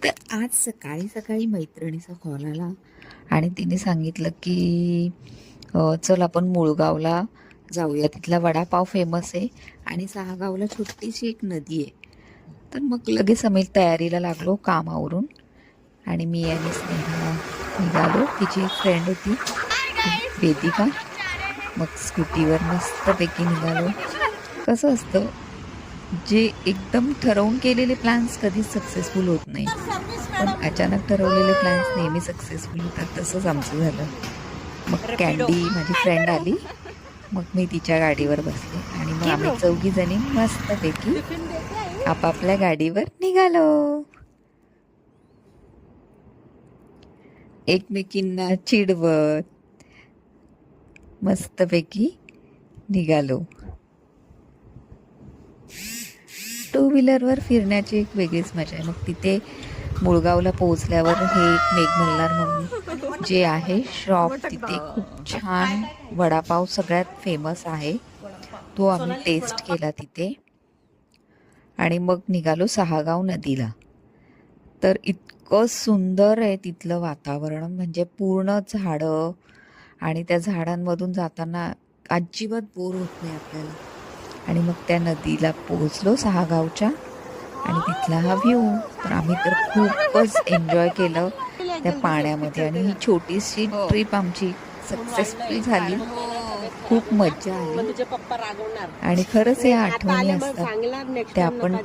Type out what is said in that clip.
तर आज सकाळी सकाळी मैत्रिणीचा कॉल आला आणि तिने सांगितलं की चल आपण मुळगावला जाऊया, तिथला वडापाव फेमस आहे आणि सहागावला छोटीशी एक नदी आहे. तर मग लगेच आम्ही तयारीला लागलो कामावरून आणि मी आणि स्नेहा निघालो. तिची फ्रेंड होती वेदिका. मग स्कूटीवर मस्तपैकी निघालो. कसं असतं, जे एकदम ठरवून केलेले प्लॅन्स कधीच सक्सेसफुल होत नाही, पण अचानक ठरवलेले प्लॅन्स नेहमी सक्सेसफुल होतात. तसंच आमचं झालं. मग कॅन्डी माझी फ्रेंड आली, मग मी तिच्या गाडीवर बसले आणि मग आम्ही चौघी जणी मस्तपैकी आपापल्या गाडीवर निघालो. एकमेकींना चिडवत मस्तपैकी निघालो. टू व्हीलरवर फिरण्याची एक वेगळीच मजा आहे. मग तिथे मुळगावला पोहोचल्यावर हे एक मेघमल्हार म्हणून जे आहे शॉप, तिथे खूप छान वडापाव सगळ्यात फेमस आहे, तो आम्ही टेस्ट केला तिथे. आणि मग निघालो सहागाव नदीला. तर इतकं सुंदर आहे तिथलं वातावरण, म्हणजे पूर्ण झाडं आणि त्या झाडांमधून जाताना अजिबात बोर होत नाही आपल्याला. आणि मग त्या नदीला पोहोचलो सहागावच्या आणि तिथला हा व्ह्यू. तर आम्ही तर खूपच एन्जॉय केलं त्या पाण्यामध्ये आणि ही छोटीशी ट्रिप आमची सक्सेसफुल झाली. खूप मजा आली आणि खरंच या आठवणी असतात त्या आपण